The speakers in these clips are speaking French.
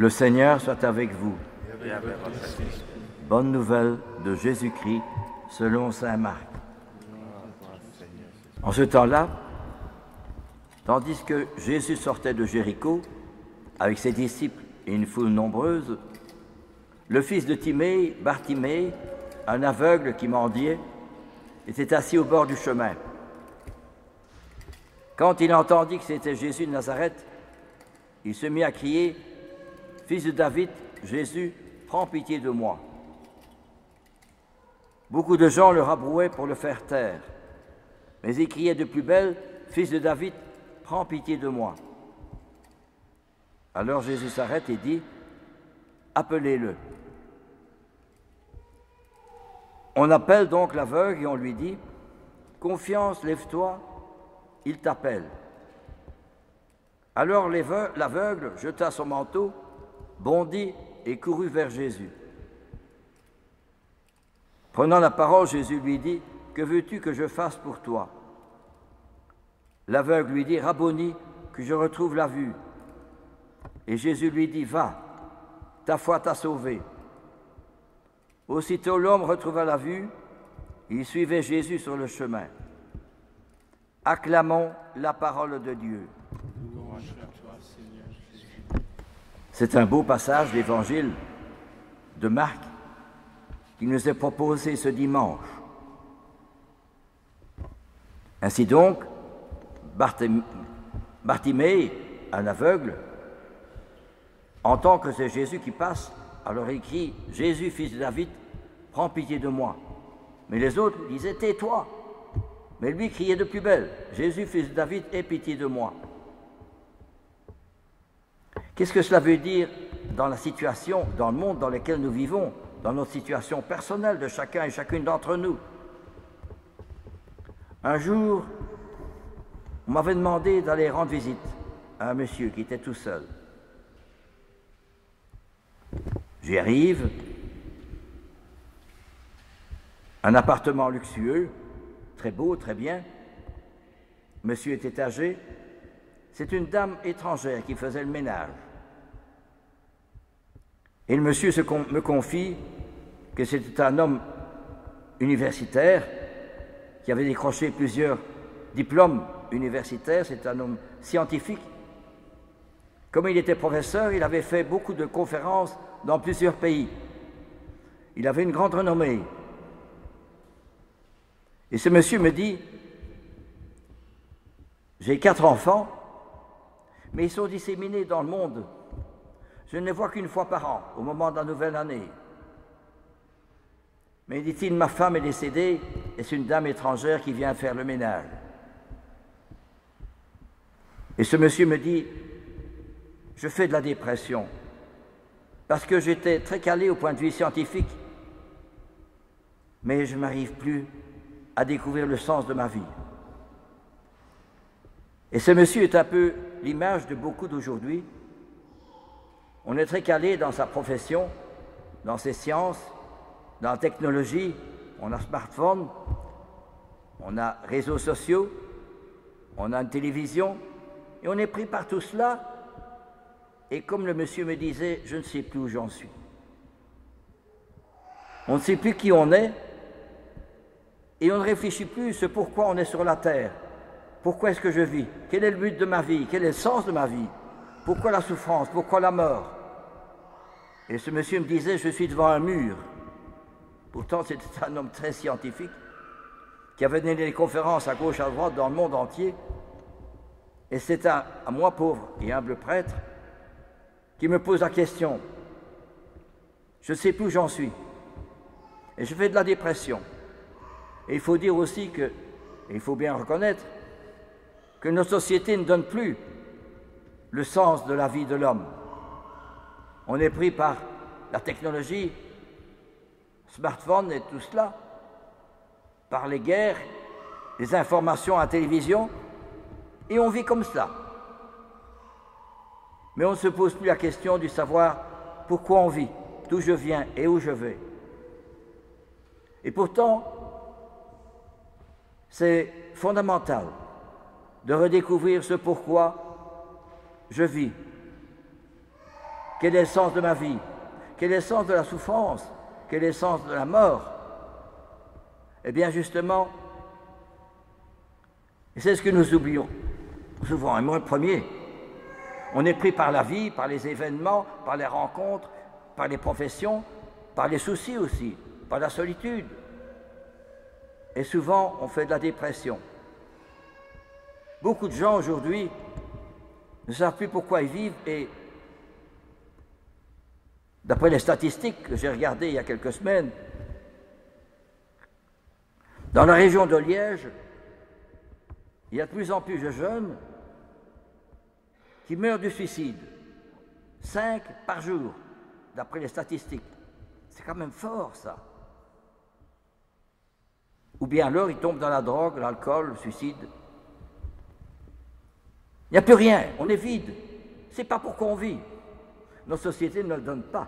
Le Seigneur soit avec vous. Bonne nouvelle de Jésus-Christ selon saint Marc. En ce temps-là, tandis que Jésus sortait de Jéricho avec ses disciples et une foule nombreuse, le fils de Timée, Bartimée, un aveugle qui mendiait, était assis au bord du chemin. Quand il entendit que c'était Jésus de Nazareth, il se mit à crier « Fils de David, Jésus, prends pitié de moi !» Beaucoup de gens le rabrouaient pour le faire taire, mais il criait de plus belle « Fils de David, prends pitié de moi !» Alors Jésus s'arrête et dit « Appelez-le !» On appelle donc l'aveugle et on lui dit « Confiance, lève-toi, il t'appelle. » Alors l'aveugle jeta son manteau, bondit et courut vers Jésus. Prenant la parole, Jésus lui dit « Que veux-tu que je fasse pour toi ?» L'aveugle lui dit « Rabboni, que je retrouve la vue. » Et Jésus lui dit « Va, ta foi t'a sauvé. » Aussitôt l'homme retrouva la vue, il suivait Jésus sur le chemin. Acclamons la parole de Dieu. C'est un beau passage de l'évangile de Marc qui nous est proposé ce dimanche. Ainsi donc, Bartimée, un aveugle, entend que c'est Jésus qui passe, alors il crie « Jésus, fils de David, prends pitié de moi !» Mais les autres disaient « Tais-toi !» Mais lui criait de plus belle « Jésus, fils de David, aie pitié de moi !» Qu'est-ce que cela veut dire dans la situation, dans le monde dans lequel nous vivons, dans notre situation personnelle de chacun et chacune d'entre nous? Un jour, on m'avait demandé d'aller rendre visite à un monsieur qui était tout seul. J'y arrive, un appartement luxueux, très beau, très bien. Monsieur était âgé, c'est une dame étrangère qui faisait le ménage. Et le monsieur me confie que c'était un homme universitaire qui avait décroché plusieurs diplômes universitaires, c'est un homme scientifique. Comme il était professeur, il avait fait beaucoup de conférences dans plusieurs pays. Il avait une grande renommée. Et ce monsieur me dit, j'ai 4 enfants, mais ils sont disséminés dans le monde. Je ne les vois qu'une fois par an, au moment de la nouvelle année. Mais dit-il, ma femme est décédée et c'est une dame étrangère qui vient faire le ménage. Et ce monsieur me dit, je fais de la dépression, parce que j'étais très calé au point de vue scientifique, mais je n'arrive plus à découvrir le sens de ma vie. Et ce monsieur est un peu l'image de beaucoup d'aujourd'hui. On est très calé dans sa profession, dans ses sciences, dans la technologie. On a smartphone, on a réseaux sociaux, on a une télévision, et on est pris par tout cela. Et comme le monsieur me disait, je ne sais plus où j'en suis. On ne sait plus qui on est, et on ne réfléchit plus sur pourquoi on est sur la terre. Pourquoi est-ce que je vis? Quel est le but de ma vie? Quel est le sens de ma vie? Pourquoi la souffrance? Pourquoi la mort? Et ce monsieur me disait, je suis devant un mur. Pourtant, c'était un homme très scientifique, qui avait donné des conférences à gauche, à droite, dans le monde entier. Et c'est à moi, pauvre et humble prêtre, qui me pose la question. Je ne sais plus où j'en suis. Et je fais de la dépression. Et il faut dire aussi que, et il faut bien reconnaître, que notre société ne donne plus le sens de la vie de l'homme. On est pris par la technologie, smartphone et tout cela, par les guerres, les informations à la télévision, et on vit comme cela. Mais on ne se pose plus la question du savoir pourquoi on vit, d'où je viens et où je vais. Et pourtant, c'est fondamental de redécouvrir ce pourquoi je vis. Quel est le sens de ma vie? Quel est le sens de la souffrance? Quel est le sens de la mort? Eh bien, justement, c'est ce que nous oublions souvent, et moi le premier. On est pris par la vie, par les événements, par les rencontres, par les professions, par les soucis aussi, par la solitude. Et souvent, on fait de la dépression. Beaucoup de gens aujourd'hui ne savent plus pourquoi ils vivent et, d'après les statistiques que j'ai regardées il y a quelques semaines, dans la région de Liège, il y a de plus en plus de jeunes qui meurent du suicide. 5 par jour, d'après les statistiques. C'est quand même fort, ça. Ou bien alors, ils tombent dans la drogue, l'alcool, le suicide. Il n'y a plus rien, on est vide. C'est pas pourquoi on vit. Notre société ne le donne pas.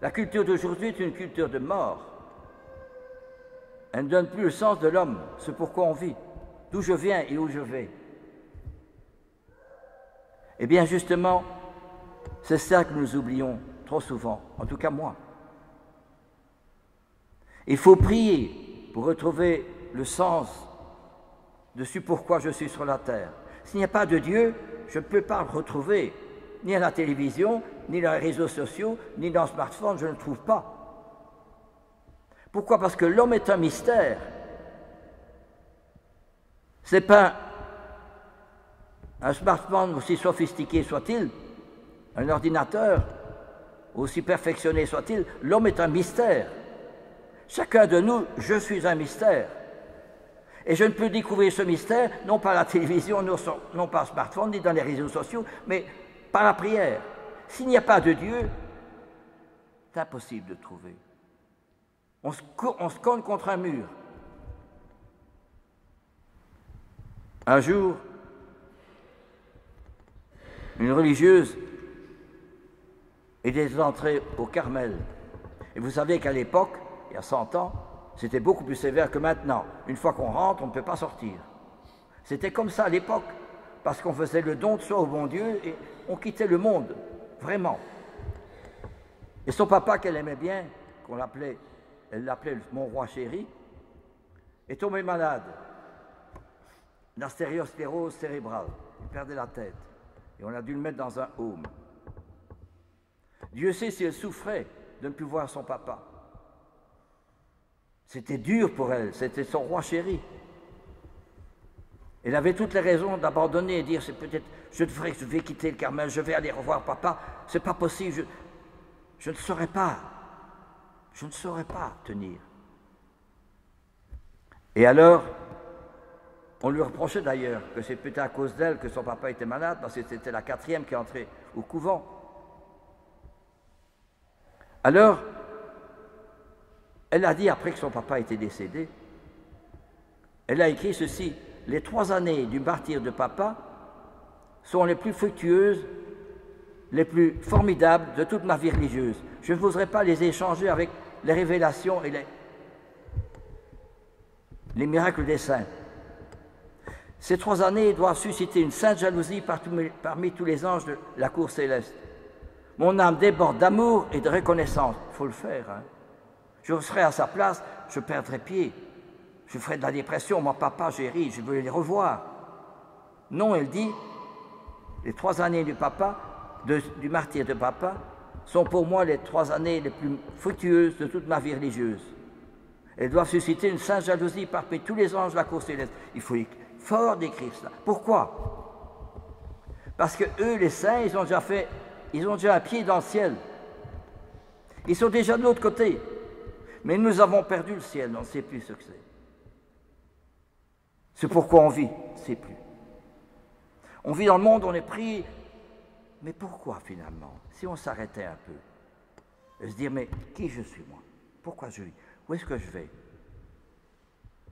La culture d'aujourd'hui est une culture de mort. Elle ne donne plus le sens de l'homme, ce pourquoi on vit, d'où je viens et où je vais. Eh bien, justement, c'est ça que nous oublions trop souvent, en tout cas moi. Il faut prier pour retrouver le sens de ce pourquoi je suis sur la terre. S'il n'y a pas de Dieu, je ne peux pas le retrouver, ni à la télévision, ni dans les réseaux sociaux, ni dans le smartphone, je ne le trouve pas. Pourquoi? Parce que l'homme est un mystère. Ce n'est pas un smartphone, aussi sophistiqué soit-il, un ordinateur, aussi perfectionné soit-il, l'homme est un mystère. Chacun de nous, je suis un mystère. Et je ne peux découvrir ce mystère, non par la télévision, non par le smartphone, ni dans les réseaux sociaux, mais par la prière. S'il n'y a pas de Dieu, c'est impossible de trouver. On se cogne contre un mur. Un jour, une religieuse était entrée au Carmel. Et vous savez qu'à l'époque, il y a 100 ans, c'était beaucoup plus sévère que maintenant. Une fois qu'on rentre, on ne peut pas sortir. C'était comme ça à l'époque, parce qu'on faisait le don de soi au bon Dieu et on quittait le monde, vraiment. Et son papa, qu'elle aimait bien, elle l'appelait mon roi chéri, est tombé malade d'astérosklérose cérébrale. Il perdait la tête. Et on a dû le mettre dans un home. Dieu sait si elle souffrait de ne plus voir son papa. C'était dur pour elle, c'était son roi chéri. Elle avait toutes les raisons d'abandonner et dire, c'est peut-être, je vais quitter le Carmel, je vais aller revoir papa, c'est pas possible, je ne saurais pas tenir. Et alors, on lui reprochait d'ailleurs que c'est peut-être à cause d'elle que son papa était malade, parce que c'était la 4e qui est entrée au couvent. Alors, elle a dit, après que son papa était décédé, elle a écrit ceci: les 3 années du martyre de papa sont les plus fructueuses, les plus formidables de toute ma vie religieuse. Je ne voudrais pas les échanger avec les révélations et les miracles des saints. Ces 3 années doivent susciter une sainte jalousie parmi tous les anges de la cour céleste. Mon âme déborde d'amour et de reconnaissance. Il faut le faire, hein. Je serais à sa place, je perdrais pied. Je ferais de la dépression. Moi, papa, j'ai ri, je veux les revoir. Non, elle dit, les 3 années du martyre de papa, sont pour moi les 3 années les plus fructueuses de toute ma vie religieuse. Elles doivent susciter une sainte jalousie parmi tous les anges de la cour céleste. Il faut fort d'écrire cela. Pourquoi? Parce que eux, les saints, ils ont déjà un pied dans le ciel. Ils sont déjà de l'autre côté. Mais nous avons perdu le ciel, on ne sait plus ce que c'est. C'est pourquoi on vit, on ne sait plus. On vit dans le monde, on est pris. Mais pourquoi finalement? Si on s'arrêtait un peu, et se dire, mais qui je suis moi? Pourquoi je vis? Où est-ce que je vais?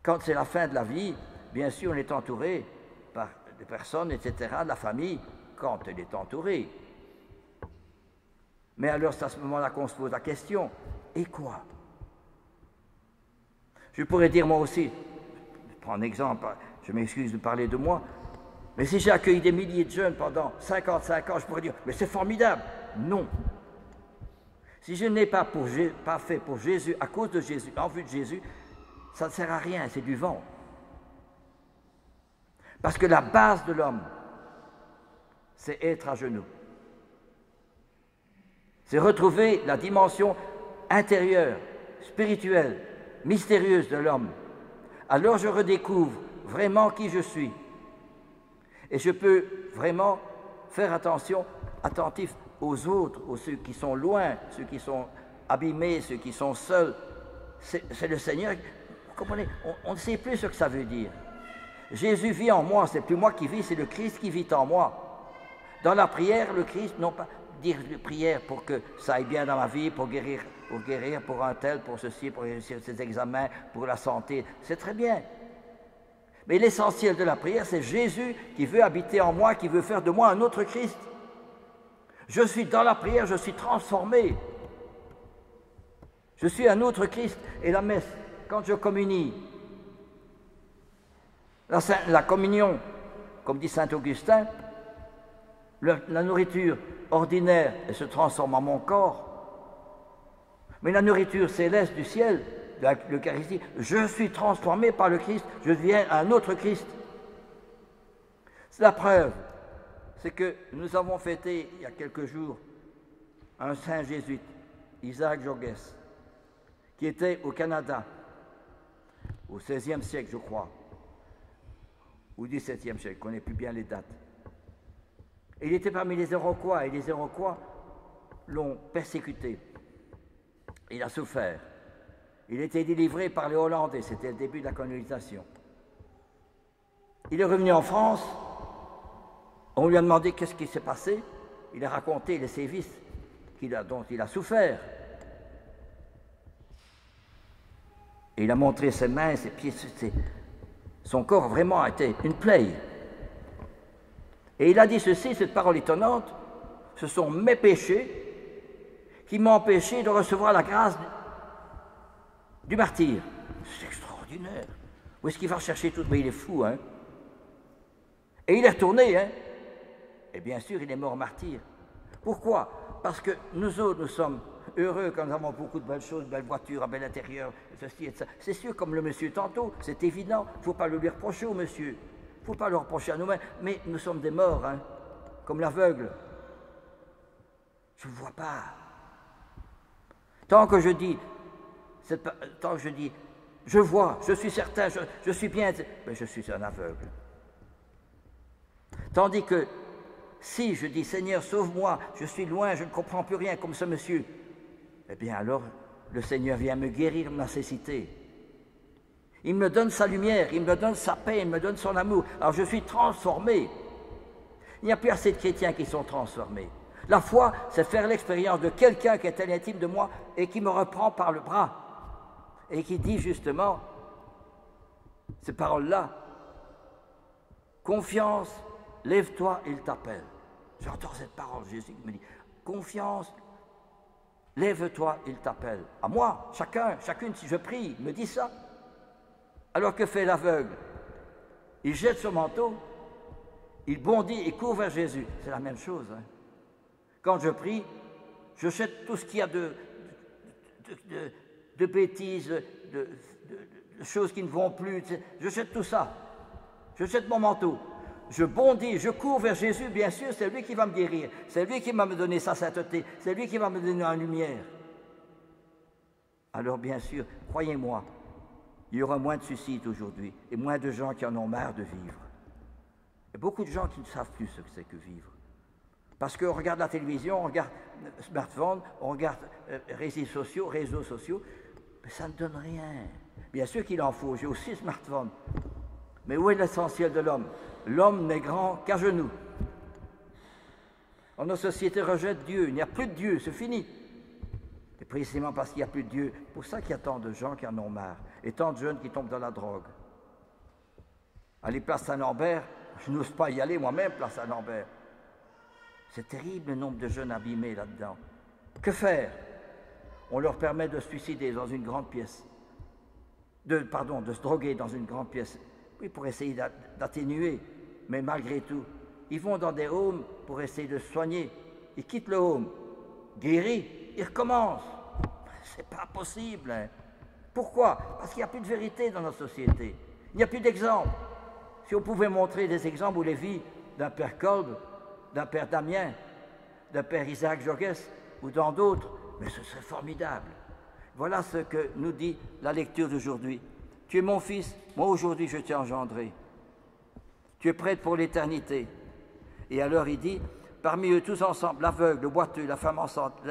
Quand c'est la fin de la vie, bien sûr, on est entouré par des personnes, etc., de la famille, quand elle est entourée. Mais alors, c'est à ce moment-là qu'on se pose la question, et quoi? Je pourrais dire moi aussi, je prends un exemple, je m'excuse de parler de moi, mais si j'ai accueilli des milliers de jeunes pendant 55 ans, je pourrais dire, mais c'est formidable, Non. Si je n'ai pas fait pour Jésus, à cause de Jésus, en vue de Jésus, ça ne sert à rien, c'est du vent. Parce que la base de l'homme, c'est être à genoux. C'est retrouver la dimension intérieure, spirituelle, mystérieuse de l'homme. Alors je redécouvre vraiment qui je suis. Et je peux vraiment faire attentif aux autres, aux ceux qui sont loin, ceux qui sont abîmés, ceux qui sont seuls. C'est le Seigneur. Vous comprenez, on ne sait plus ce que ça veut dire. Jésus vit en moi, c'est plus moi qui vis, c'est le Christ qui vit en moi. Dans la prière, le Christ, non pas dire de prière pour que ça aille bien dans ma vie, pour guérir, pour un tel, pour ceci, pour réussir ses examens, pour la santé, c'est très bien. Mais l'essentiel de la prière, c'est Jésus qui veut habiter en moi, qui veut faire de moi un autre Christ. Je suis dans la prière, je suis transformé. Je suis un autre Christ. Et la messe, quand je communie, la communion, comme dit saint Augustin, la nourriture ordinaire, elle se transforme en mon corps. Mais la nourriture céleste du ciel, de l'Eucharistie, je suis transformé par le Christ, je deviens un autre Christ. C'est la preuve, c'est que nous avons fêté il y a quelques jours un saint jésuite, Isaac Jogues, qui était au Canada, au XVIe siècle, je crois, ou XVIIe siècle, je ne connais plus bien les dates. Et il était parmi les Iroquois, et les Iroquois l'ont persécuté. Il a souffert. Il a été délivré par les Hollandais, c'était le début de la colonisation. Il est revenu en France, on lui a demandé qu'est-ce qui s'est passé. Il a raconté les sévices dont il a souffert. Et il a montré ses mains, ses pieds, son corps vraiment a été une plaie. Et il a dit ceci, cette parole étonnante, ce sont mes péchés qui m'ont empêché de recevoir la grâce du martyr. C'est extraordinaire. Où est-ce qu'il va chercher tout? Mais il est fou, hein? Et il est retourné, hein? Et bien sûr, il est mort martyr. Pourquoi? Parce que nous autres, nous sommes heureux quand nous avons beaucoup de belles choses, belles voitures, un bel intérieur, ceci et ça. C'est sûr, comme le monsieur tantôt, c'est évident. Il ne faut pas le lui reprocher au monsieur. Il ne faut pas le reprocher à nous-mêmes. Mais nous sommes des morts, hein? Comme l'aveugle. Je ne vois pas. Tant que je dis, je vois, je suis certain, je suis bien, mais je suis un aveugle. Tandis que si je dis, Seigneur, sauve-moi, je suis loin, je ne comprends plus rien comme ce monsieur, eh bien alors, le Seigneur vient me guérir de ma cécité. Il me donne sa lumière, il me donne sa paix, il me donne son amour. Alors je suis transformé. Il n'y a plus assez de chrétiens qui sont transformés. La foi, c'est faire l'expérience de quelqu'un qui est à l'intime de moi et qui me reprend par le bras et qui dit justement ces paroles-là. Confiance, lève-toi, il t'appelle. J'entends cette parole, Jésus qui me dit, confiance, lève-toi, il t'appelle. À moi, chacune, si je prie, me dit ça. Alors que fait l'aveugle? Il jette son manteau, il bondit et court vers Jésus. C'est la même chose, hein. Quand je prie, je jette tout ce qu'il y a de bêtises, de choses qui ne vont plus. Je jette tout ça. Je jette mon manteau. Je bondis, je cours vers Jésus, bien sûr, c'est lui qui va me guérir. C'est lui qui va me donner sa sainteté. C'est lui qui va me donner la lumière. Alors, bien sûr, croyez-moi, il y aura moins de suicides aujourd'hui et moins de gens qui en ont marre de vivre. Il y a beaucoup de gens qui ne savent plus ce que c'est que vivre. Parce qu'on regarde la télévision, on regarde le smartphone, on regarde réseaux sociaux, mais ça ne donne rien. Bien sûr qu'il en faut, j'ai aussi smartphone. Mais où est l'essentiel de l'homme? L'homme n'est grand qu'à genoux. Nos sociétés rejettent Dieu, il n'y a plus de Dieu, c'est fini. Et précisément parce qu'il n'y a plus de Dieu, c'est pour ça qu'il y a tant de gens qui en ont marre, et tant de jeunes qui tombent dans la drogue. Allez, place Saint-Lambert, je n'ose pas y aller moi-même, place Saint-Lambert. C'est terrible le nombre de jeunes abîmés là-dedans. Que faire? On leur permet de se suicider dans une grande pièce. De se droguer dans une grande pièce. Oui, pour essayer d'atténuer. Mais malgré tout, ils vont dans des homes pour essayer de se soigner. Ils quittent le home guéri, il recommence. C'est pas possible. Hein. Pourquoi? Parce qu'il n'y a plus de vérité dans notre société. Il n'y a plus d'exemples. Si on pouvait montrer des exemples où les vies d'un père Kolb, d'un père Damien, d'un père Isaac Jogues ou dans d'autres, mais ce serait formidable. Voilà ce que nous dit la lecture d'aujourd'hui. Tu es mon fils, moi aujourd'hui je t'ai engendré. Tu es prêtre pour l'éternité. Et alors il dit, parmi eux tous ensemble, l'aveugle, le boiteux, la femme enceinte,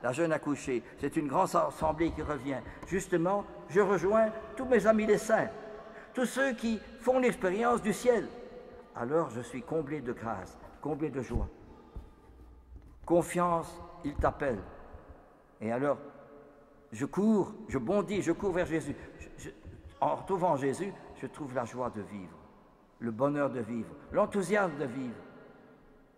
la jeune accouchée, c'est une grande assemblée qui revient. Justement, je rejoins tous mes amis les saints, tous ceux qui font l'expérience du ciel. Alors je suis comblé de grâce, comblé de joie. Confiance, il t'appelle. Et alors, je cours, je bondis, je cours vers Jésus. En retrouvant Jésus, je trouve la joie de vivre, le bonheur de vivre, l'enthousiasme de vivre.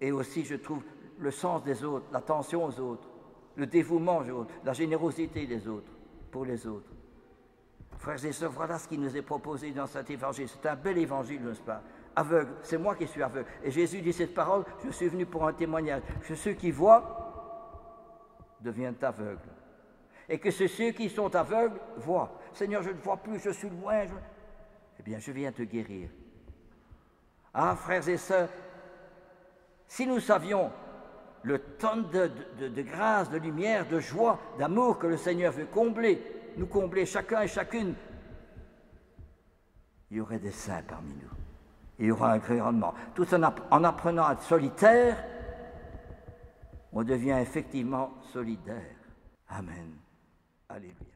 Et aussi, je trouve le sens des autres, l'attention aux autres, le dévouement aux autres, la générosité des autres, pour les autres. Frères et sœurs, voilà ce qui nous est proposé dans cet évangile. C'est un bel évangile, n'est-ce pas? Aveugle, c'est moi qui suis aveugle. Et Jésus dit cette parole, je suis venu pour un témoignage. Que ceux qui voient deviennent aveugles. Et que ceux qui sont aveugles voient. Seigneur, je ne vois plus, je suis loin. Eh bien, je viens te guérir. Ah, frères et sœurs, si nous savions le tonne de grâce, de lumière, de joie, d'amour que le Seigneur veut combler, nous combler chacun et chacune, il y aurait des saints parmi nous. Il y aura un grand rendement. Tout en apprenant à être solitaire, on devient effectivement solidaire. Amen. Alléluia.